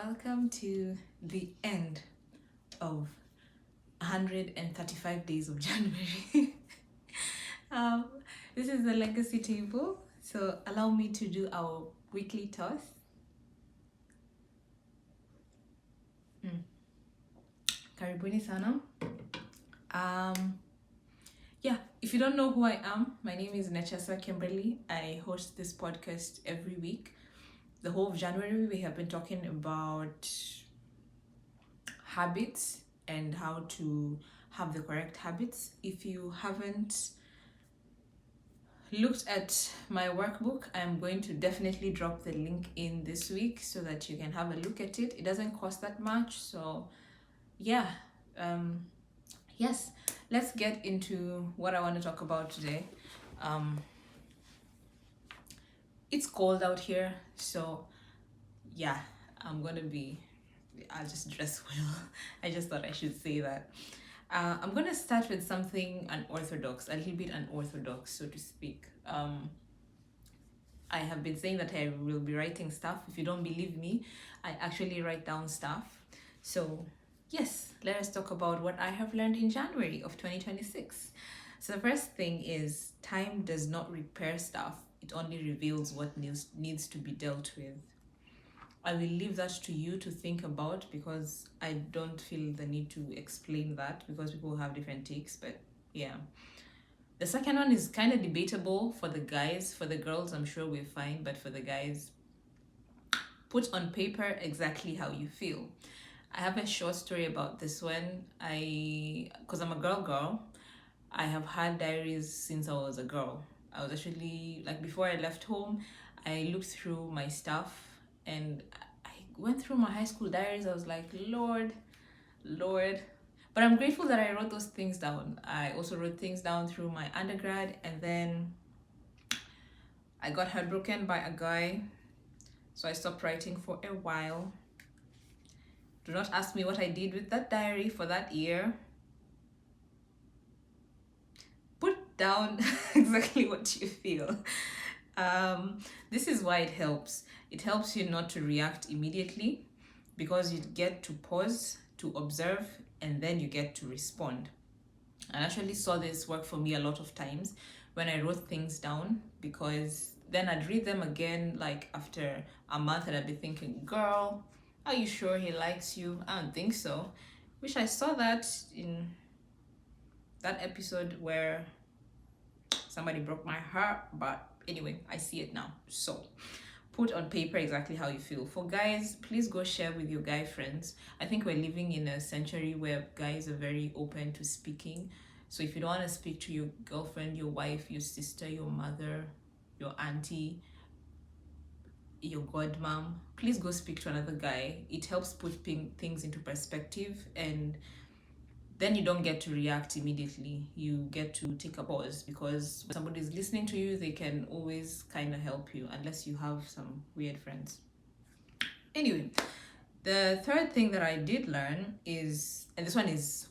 Welcome to the end of 135 days of January. um, this is the legacy table, so allow me to do our weekly toss. Karibuni sana. Yeah, if you don't know who I am, my name is Nachasa Kimberly. I host this podcast every week. The whole of January, we have been talking about habits and how to have the correct habits. If you haven't looked at my workbook, I'm going to definitely drop the link in this week so that you can have a look at it. It doesn't cost that much, so yeah. Yes, let's get into what I want to talk about today. It's cold out here, so yeah, I'll just dress well. I just thought I should say that. I'm gonna start with something unorthodox, a little bit unorthodox, so to speak. I have been saying that I will be writing stuff. If you don't believe me, I actually write down stuff. So yes, let us talk about what I have learned in January of 2026. So the first thing is time does not repair stuff. It only reveals what needs to be dealt with. I will leave that to you to think about because I don't feel the need to explain that because people have different takes, but yeah. The second one is kind of debatable for the guys. For the girls, I'm sure we're fine, but for the guys, put on paper exactly how you feel. I have a short story about this one. Because I'm a girl, I have had diaries since I was a girl. I was actually, like, before I left home, I looked through my stuff and I went through my high school diaries. I was like, Lord. But I'm grateful that I wrote those things down. I also wrote things down through my undergrad, and then I got heartbroken by a guy, so I stopped writing for a while. Do not ask me what I did with that diary for that year. Put down exactly what you feel. This is why it helps. It helps you not to react immediately because you get to pause, to observe, and then you get to respond. I actually saw this work for me a lot of times when I wrote things down, because then I'd read them again like after a month and I'd be thinking, girl, are you sure he likes you? I don't think so. Wish I saw that in that episode where somebody broke my heart, but anyway, I see it now. So put on paper exactly how you feel. For guys, please go share with your guy friends. I think we're living in a century where guys are very open to speaking. So if you don't want to speak to your girlfriend, your wife, your sister, your mother, your auntie, your godmom, please go speak to another guy. It helps put things into perspective, and then you don't get to react immediately. You get to take a pause, because when somebody's listening to you, they can always kind of help you, unless you have some weird friends. Anyway, the third thing that I did learn is, and this one is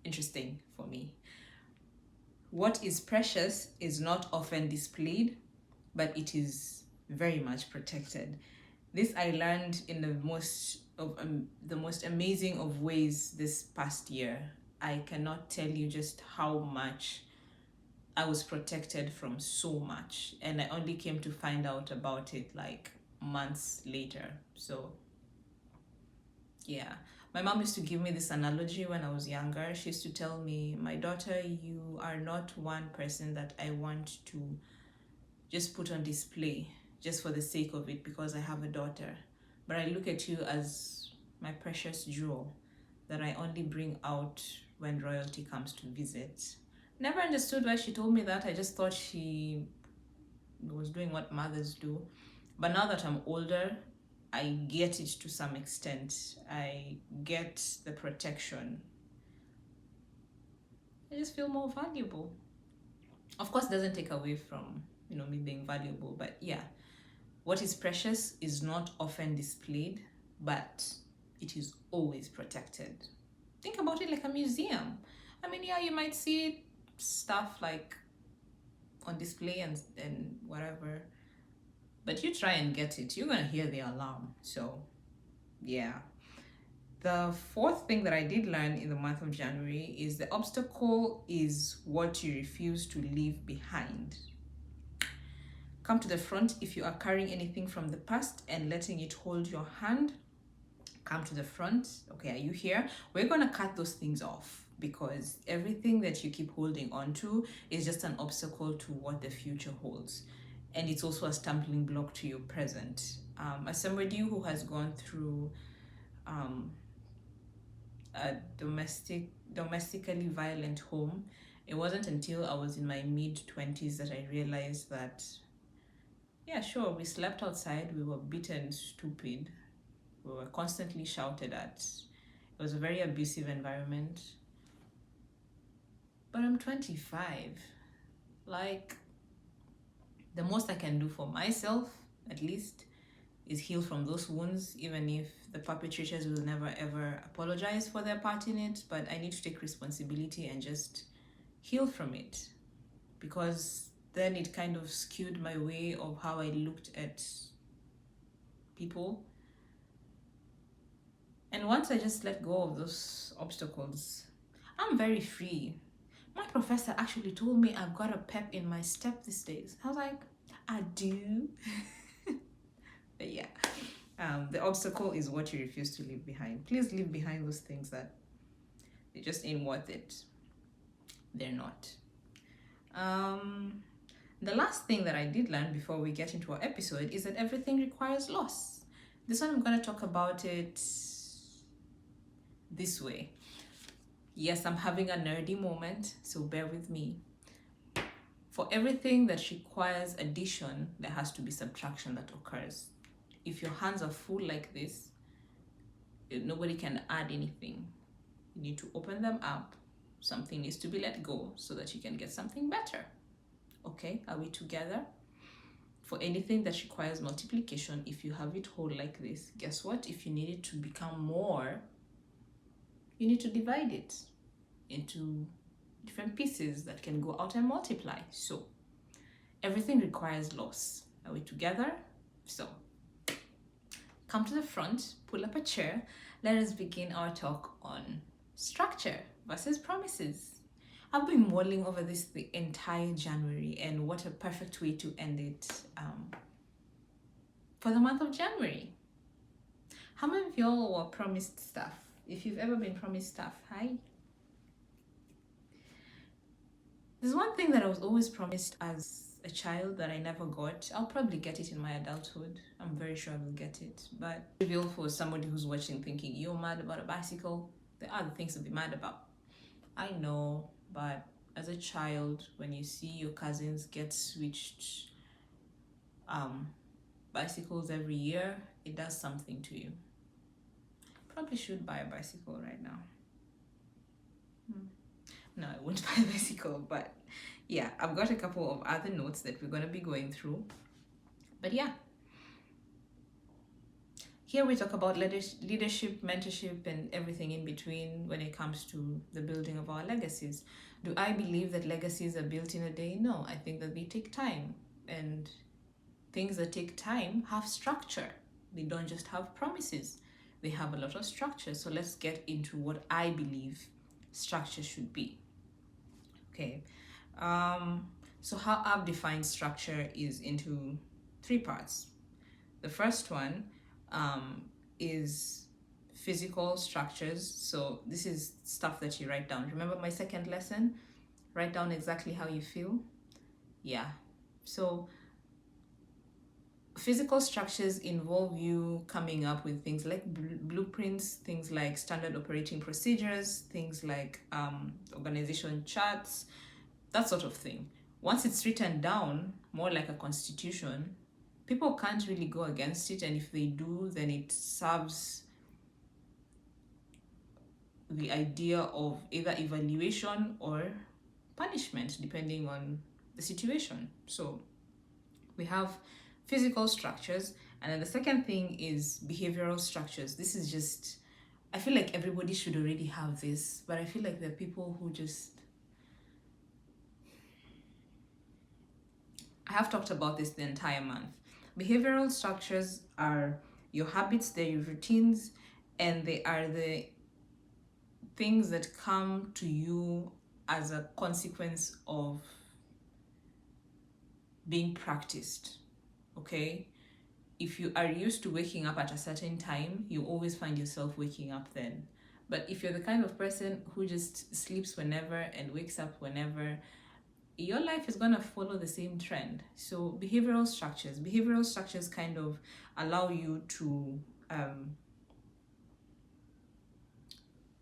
interesting for me, what is precious is not often displayed, but it is very much protected. This I learned in the most amazing of ways this past year. I cannot tell you just how much I was protected from so much, and I only came to find out about it like months later. So yeah, my mom used to give me this analogy when I was younger. She used to tell me, my daughter, you are not one person that I want to just put on display just for the sake of it because I have a daughter. But I look at you as my precious jewel that I only bring out when royalty comes to visit. Never understood why she told me that. I just thought she was doing what mothers do. But now that I'm older, I get it to some extent. I get the protection. I just feel more valuable. Of course, it doesn't take away from, me being valuable, but yeah. What is precious is not often displayed, but it is always protected. Think about it like a museum. I mean, yeah, you might see stuff like on display and whatever, but you try and get it, you're gonna hear the alarm. So Yeah. The fourth thing that I did learn in the month of January is the obstacle is what you refuse to leave behind. Come to the front if you are carrying anything from the past and letting it hold your hand. Come to the front. Okay, are you here? We're going to cut those things off because everything that you keep holding on to is just an obstacle to what the future holds. And it's also a stumbling block to your present. As somebody who has gone through a domestically violent home, it wasn't until I was in my mid-20s that I realized that, yeah, sure, we slept outside, we were beaten stupid, we were constantly shouted at. It was a very abusive environment. But I'm 25. Like, the most I can do for myself, at least, is heal from those wounds, even if the perpetrators will never ever apologize for their part in it. But I need to take responsibility and just heal from it, because then it kind of skewed my way of how I looked at people. And once I just let go of those obstacles, I'm very free. My professor actually told me I've got a pep in my step these days. I was like, I do. But yeah, the obstacle is what you refuse to leave behind. Please leave behind those things that they just ain't worth it. They're not. The last thing that I did learn before we get into our episode is that everything requires loss. This one I'm going to talk about it this way. Yes, I'm having a nerdy moment, so bear with me. For everything that requires addition, there has to be subtraction that occurs. If your hands are full like this, nobody can add anything. You need to open them up. Something needs to be let go so that you can get something better. Okay, are we together? For anything that requires multiplication, if you have it whole like this, guess what? If you need it to become more, you need to divide it into different pieces that can go out and multiply. So everything requires loss. Are we together? So come to the front, pull up a chair. Let us begin our talk on structure versus promises. I've been mulling over this the entire January, and what a perfect way to end it for the month of January. How many of y'all were promised stuff? If you've ever been promised stuff, hi. There's one thing that I was always promised as a child that I never got. I'll probably get it in my adulthood. I'm very sure I will get it. But trivial for somebody who's watching thinking, you're mad about a bicycle. There are other things to be mad about. I know, but as a child, when you see your cousins get switched bicycles every year, it does something to you. Probably should buy a bicycle right now. No, I won't buy a bicycle, but yeah, I've got a couple of other notes that we're going to be going through. But yeah, here we talk about leadership, mentorship, and everything in between when it comes to the building of our legacies. Do I believe that legacies are built in a day? No, I think that they take time, and things that take time have structure. They don't just have promises, they have a lot of structure. So let's get into what I believe structure should be. Okay, so how I've defined structure is into 3 parts. The first one is physical structures. So this is stuff that you write down. Remember my second lesson? Write down exactly how you feel. Yeah. So physical structures involve you coming up with things like blueprints, things like standard operating procedures, things like organization charts, that sort of thing. Once it's written down, more like a constitution, people can't really go against it, and if they do, then it serves the idea of either evaluation or punishment depending on the situation. So we have physical structures, and then the second thing is behavioral structures. This is just, I feel like everybody should already have this, but I feel like there are people who just, I have talked about this the entire month. Behavioral structures are your habits, they're your routines, and they are the things that come to you as a consequence of being practiced. Okay? If you are used to waking up at a certain time, you always find yourself waking up then. But if you're the kind of person who just sleeps whenever and wakes up whenever, your life is going to follow the same trend. So behavioral structures kind of allow you to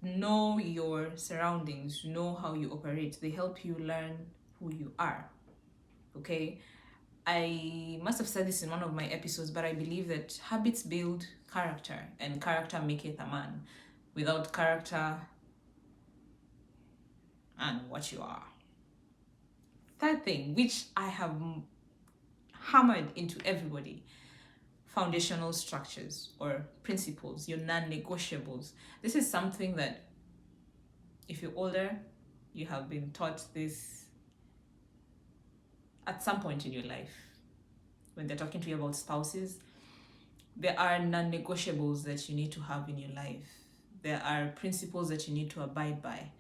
know your surroundings, know how you operate. They help you learn who you are. Okay? I must have said this in one of my episodes, but I believe that habits build character and character maketh a man. Without character, and what you are. Third thing, which I have hammered into everybody, foundational structures or principles, your non-negotiables. This is something that if you're older, you have been taught this at some point in your life. When they're talking to you about spouses, there are non-negotiables that you need to have in your life. There are principles that you need to abide by.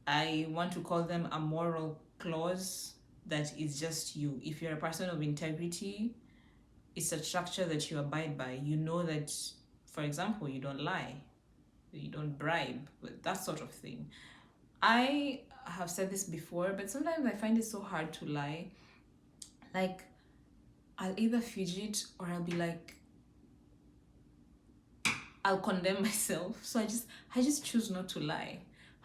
I want to call them a moral clause that is just you. If you're a person of integrity, it's a structure that you abide by. You know that, for example, you don't lie, you don't bribe, that sort of thing. I have said this before, but sometimes I find it so hard to lie. Like, I'll either fidget or I'll be like, I'll condemn myself. So I just choose not to lie.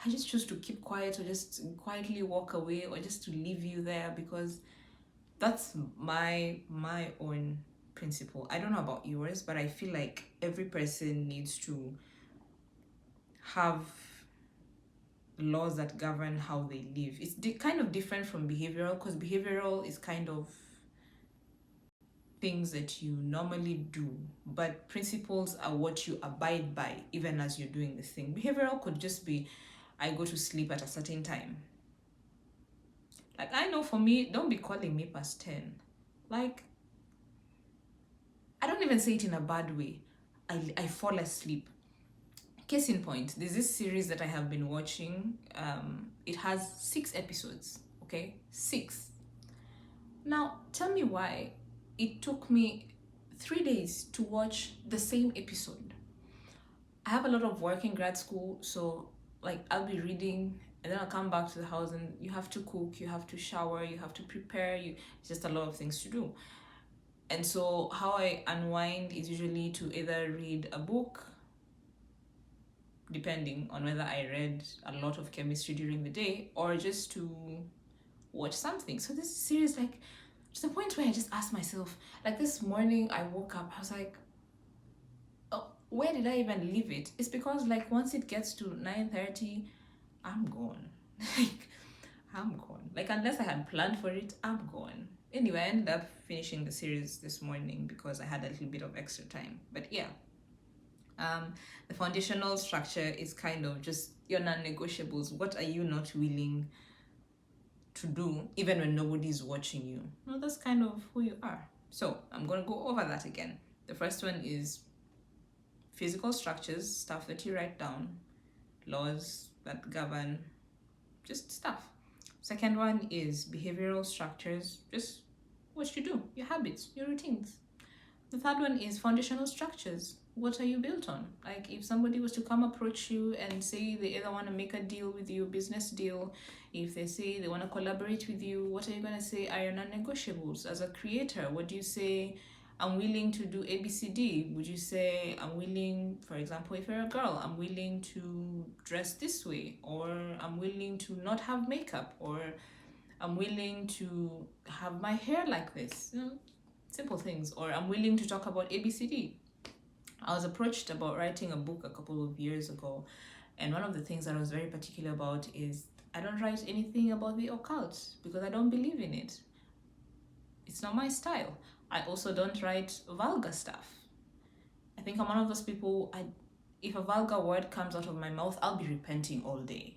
I just choose to keep quiet or just quietly walk away or just to leave you there, because that's my own principle. I don't know about yours, but I feel like every person needs to have laws that govern how they live. It's kind of different from behavioral, because behavioral is kind of things that you normally do, but principles are what you abide by even as you're doing the thing. Behavioral could just be, I go to sleep at a certain time. Like, I know for me, don't be calling me past 10. Like, I don't even say it in a bad way. I fall asleep. Case in point, there's this series that I have been watching. It has 6 episodes, okay? 6. Now, tell me why it took me 3 days to watch the same episode. I have a lot of work in grad school, so like I'll be reading and then I'll come back to the house and you have to cook, you have to shower, you have to prepare, it's just a lot of things to do. And so how I unwind is usually to either read a book, depending on whether I read a lot of chemistry during the day, or just to watch something. So this series, like, to the point where I just asked myself, like this morning I woke up, I was like, oh, where did I even leave it? It's because like once it gets to 9:30, I'm gone. Like, I'm gone. Like, unless I had planned for it, I'm gone. Anyway, I ended up finishing the series this morning because I had a little bit of extra time. But yeah, the foundational structure is kind of just your non-negotiables. What are you not willing to do even when nobody's watching you? No, that's kind of who you are. So I'm going to go over that again. The first one is physical structures, stuff that you write down, laws that govern just stuff. Second one is behavioral structures, just what you do, your habits, your routines. The third one is foundational structures. What are you built on? Like, if somebody was to come approach you and say they either want to make a deal with you, business deal, if they say they want to collaborate with you, what are you going to say are your non-negotiables? As a creator, what do you say? I'm willing to do ABCD. Would you say, I'm willing, for example, if you're a girl, I'm willing to dress this way, or I'm willing to not have makeup, or I'm willing to have my hair like this, simple things, or I'm willing to talk about ABCD. I was approached about writing a book a couple of years ago, and one of the things that I was very particular about is I don't write anything about the occult because I don't believe in it. It's not my style. I also don't write vulgar stuff. I think I'm one of those people, if a vulgar word comes out of my mouth, I'll be repenting all day.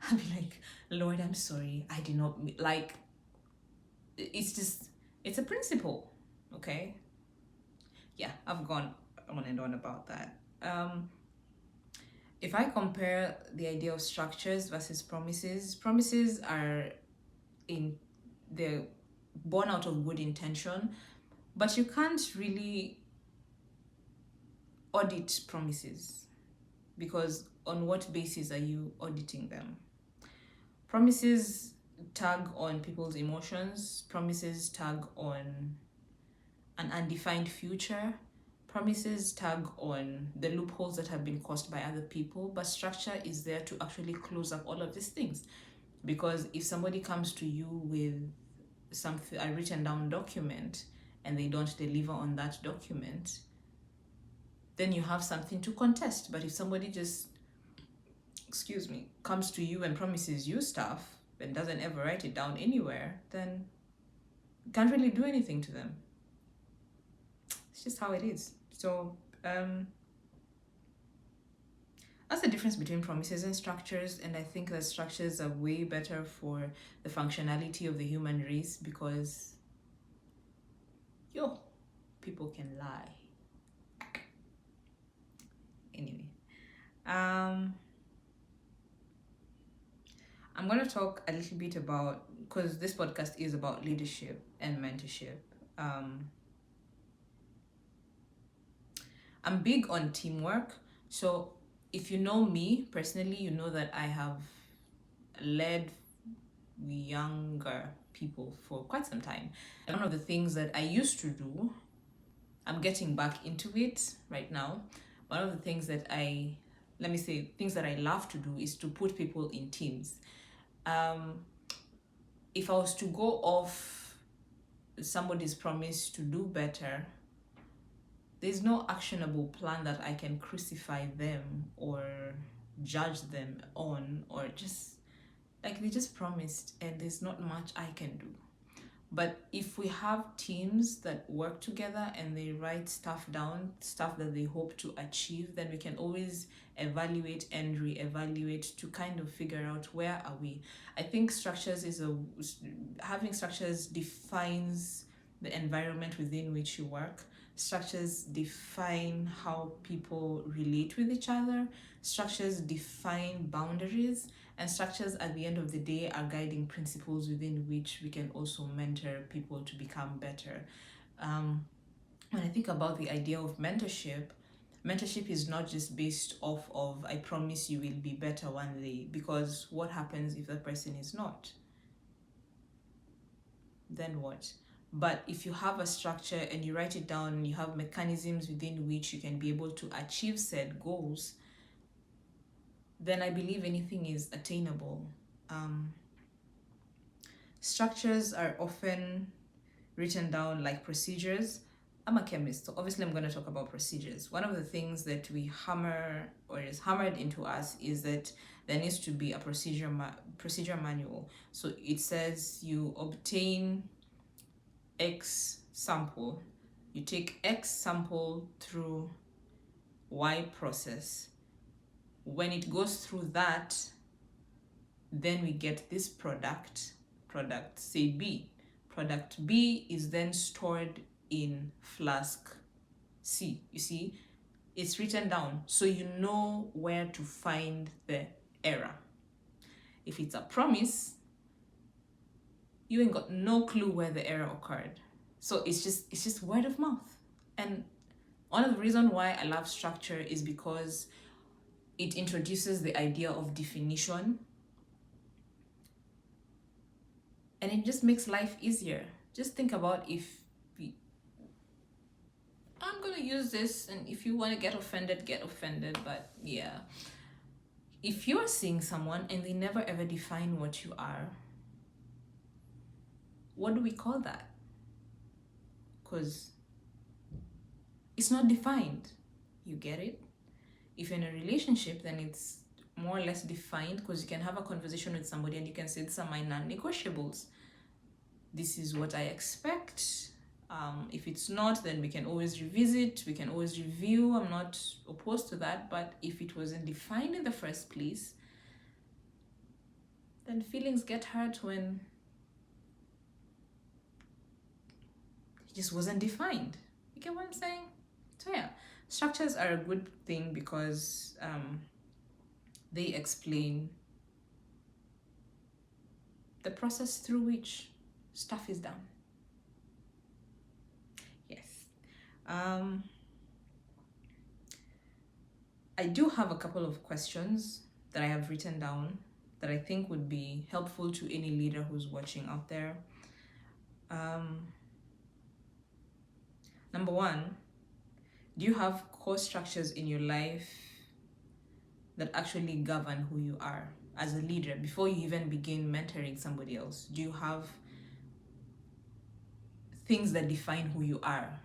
I'll be like, Lord, I'm sorry, I did not, it's a principle, okay? Yeah, I've gone on and on about that. If I compare the idea of structures versus promises, promises are in they're born out of good intention, but you can't really audit promises because on what basis are you auditing them? Promises tag on people's emotions, promises tag on an undefined future, promises tag on the loopholes that have been caused by other people, but structure is there to actually close up all of these things. Because if somebody comes to you with a written down document and they don't deliver on that document, then you have something to contest. But if somebody just, comes to you and promises you stuff and doesn't ever write it down anywhere, then you can't really do anything to them. It's just how it is. So that's the difference between promises and structures, and I think that structures are way better for the functionality of the human race because people can lie. Anyway, I'm going to talk a little bit about, because this podcast is about leadership and mentorship. I'm big on teamwork. So if you know me personally, you know that I have led younger people for quite some time. And one of the things that I used to do, I'm getting back into it right now. One of the things that things that I love to do is to put people in teams. If I was to go off somebody's promise to do better, there's no actionable plan that I can crucify them or judge them on, or just like they just promised and there's not much I can do. But if we have teams that work together and they write stuff down, stuff that they hope to achieve, then we can always evaluate and reevaluate to kind of figure out where are we. I think having structures defines the environment within which you work. Structures define how people relate with each other. Structures define boundaries. And structures at the end of the day are guiding principles within which we can also mentor people to become better. When I think about the idea of mentorship is not just based off of I promise you will be better one day, because what happens if the person is not? Then what? But if you have a structure and you write it down and you have mechanisms within which you can be able to achieve said goals, then I believe anything is attainable. Structures are often written down like procedures. I'm a chemist, so obviously I'm going to talk about procedures. One of the things that we hammer or is hammered into us is that there needs to be a procedure manual. So it says you obtain X sample, you take X sample through Y process. When it goes through that, then we get this product say B. Product B is then stored in flask C. You see, it's written down so you know where to find the error. If it's a promise, you ain't got no clue where the error occurred. So it's just word of mouth. And one of the reasons why I love structure is because it introduces the idea of definition, and it just makes life easier. Just think about I'm going to use this, and if you want to get offended, but yeah. If you're seeing someone and they never ever define what you are, what do we call that? Because it's not defined. You get it? If you're in a relationship, then it's more or less defined, because you can have a conversation with somebody and you can say, these are my non-negotiables. This is what I expect. If it's not, then we can always revisit, we can always review. I'm not opposed to that, but if it wasn't defined in the first place, then feelings get hurt when it just wasn't defined. You get what I'm saying? So yeah, structures are a good thing because they explain the process through which stuff is done. Yes. I do have a couple of questions that I have written down that I think would be helpful to any leader who's watching out there. Number one, do you have core structures in your life that actually govern who you are as a leader before you even begin mentoring somebody else? Do you have things that define who you are?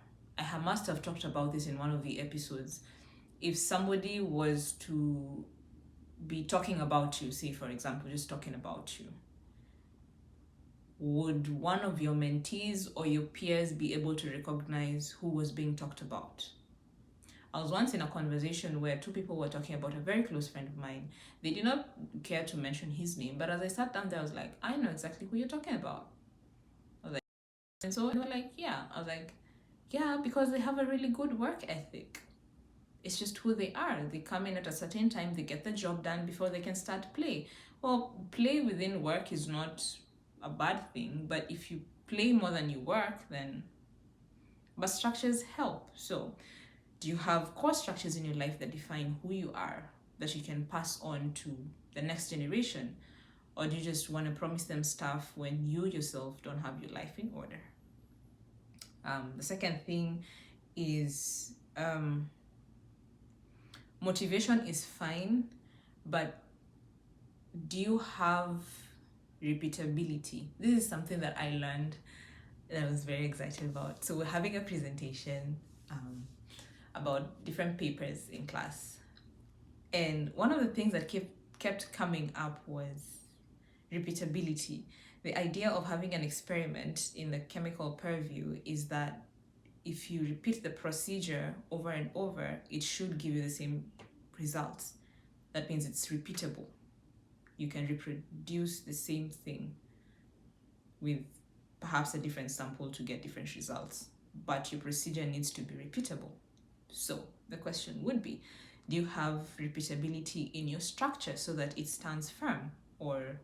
Must have talked about this in one of the episodes. If somebody was to be talking about you, say for example, just talking about you, would one of your mentees or your peers be able to recognize who was being talked about? I was once in a conversation where two people were talking about a very close friend of mine. They did not care to mention his name, but as I sat down there, I was like, I know exactly who you're talking about. I was like, and so they were like, yeah. I was like, yeah, because they have a really good work ethic. It's just who they are. They come in at a certain time, they get the job done before they can start play. Well, play within work is not a bad thing, but if you play more than you work, then. But structures help. So, do you have core structures in your life that define who you are, that you can pass on to the next generation? Or do you just want to promise them stuff when you yourself don't have your life in order? The second thing is motivation is fine, but do you have repeatability? This is something that I learned that I was very excited about. So we're having a presentation about different papers in class, and one of the things that kept coming up was repeatability. The idea of having an experiment in the chemical purview is that if you repeat the procedure over and over, it should give you the same results. That means it's repeatable. You can reproduce the same thing with perhaps a different sample to get different results, but your procedure needs to be repeatable. So the question would be, do you have repeatability in your structure so that it stands firm, or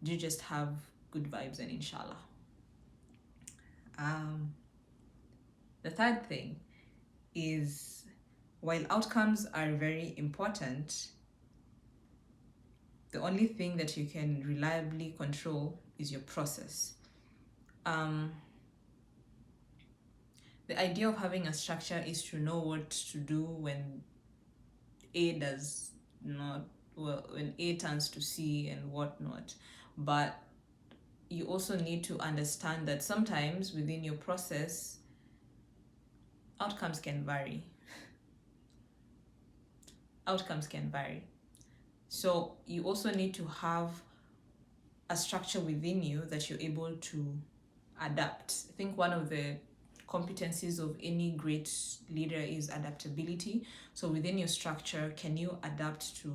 do you just have good vibes and inshallah? The third thing is, while outcomes are very important, the only thing that you can reliably control is your process. The idea of having a structure is to know what to do when A does not, well, when A turns to C and whatnot. But you also need to understand that sometimes within your process, outcomes can vary. Outcomes can vary. So you also need to have a structure within you that you're able to adapt. I think one of the competencies of any great leader is adaptability. So within your structure, can you adapt to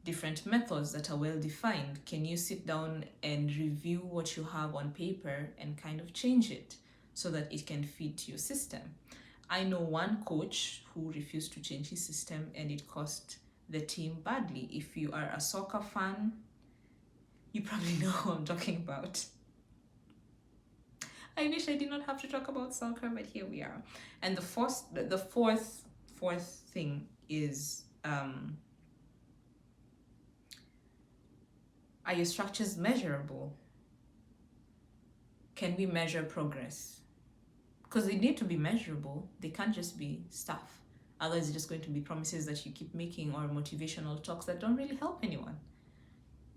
different methods that are well defined? Can you sit down and review what you have on paper and kind of change it so that it can fit your system? I know one coach who refused to change his system and it cost the team badly. If you are a soccer fan, you probably know who I'm talking about. I wish I did not have to talk about soccer, but here we are. And the fourth thing is, are your structures measurable? Can we measure progress? Because they need to be measurable. They can't just be stuff. Otherwise, it's just going to be promises that you keep making or motivational talks that don't really help anyone.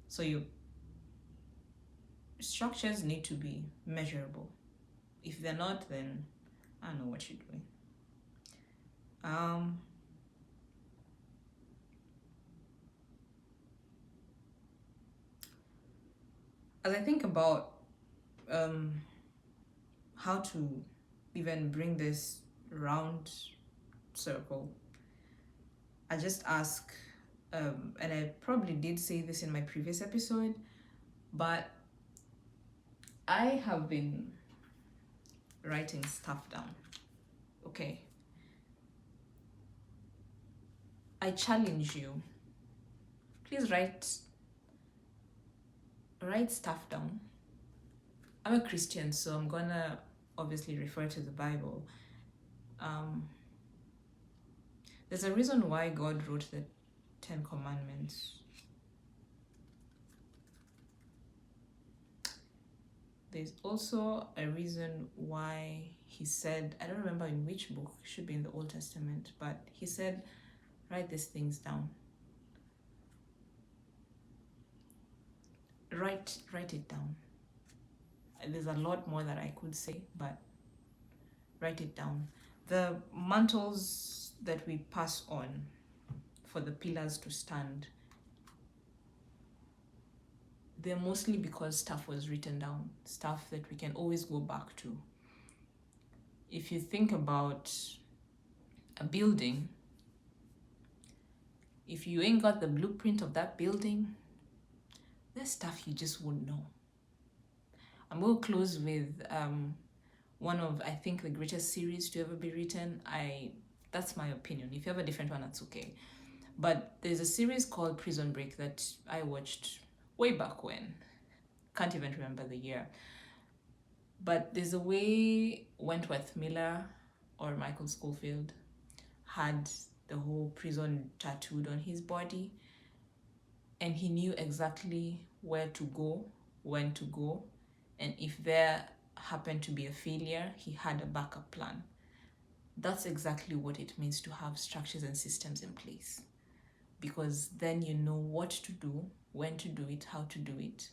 So your structures need to be measurable. If they're not, then I don't know what you're doing. As I think about how to even bring this round circle, I just ask, and I probably did say this in my previous episode, but I have been writing stuff down. Okay. I challenge you. Please write stuff down. I'm a Christian, so I'm gonna obviously refer to the Bible. Um, there's a reason why God wrote the Ten Commandments. There's also a reason why he said, I don't remember in which book, it should be in the Old Testament, but he said, write these things down. Write it down. There's a lot more that I could say, but write it down. The mantles that we pass on for the pillars to stand, they're mostly because stuff was written down, stuff that we can always go back to. If you think about a building, if you ain't got the blueprint of that building, there's stuff you just won't know. I'm going to close with one of, I think, the greatest series to ever be written. That's my opinion. If you have a different one, that's okay. But there's a series called Prison Break that I watched way back when. Can't even remember the year. But there's a way Wentworth Miller or Michael Scofield had the whole prison tattooed on his body, and he knew exactly where to go, when to go, and if there happened to be a failure, he had a backup plan. That's exactly what it means to have structures and systems in place, because then you know what to do, when to do it, how to do it,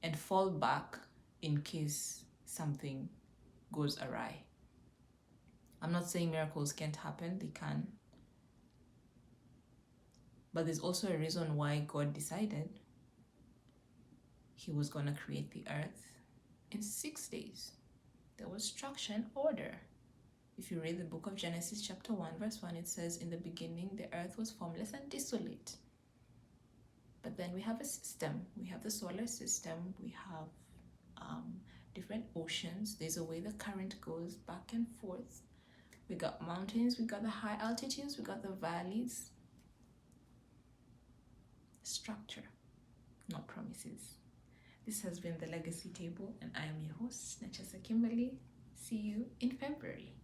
and fall back in case something goes awry. I'm not saying miracles can't happen, they can. But there's also a reason why God decided he was going to create the earth in 6 days. There was structure and order. If you read the book of Genesis chapter 1 verse 1, it says, in the beginning the earth was formless and desolate. But then we have a system. We have the solar system. We have different oceans. There's a way the current goes back and forth. We got mountains. We got the high altitudes. We got the valleys. Structure, not promises. This has been the Legacy Table, and I am your host, Nachasa Kimberly. See you in February.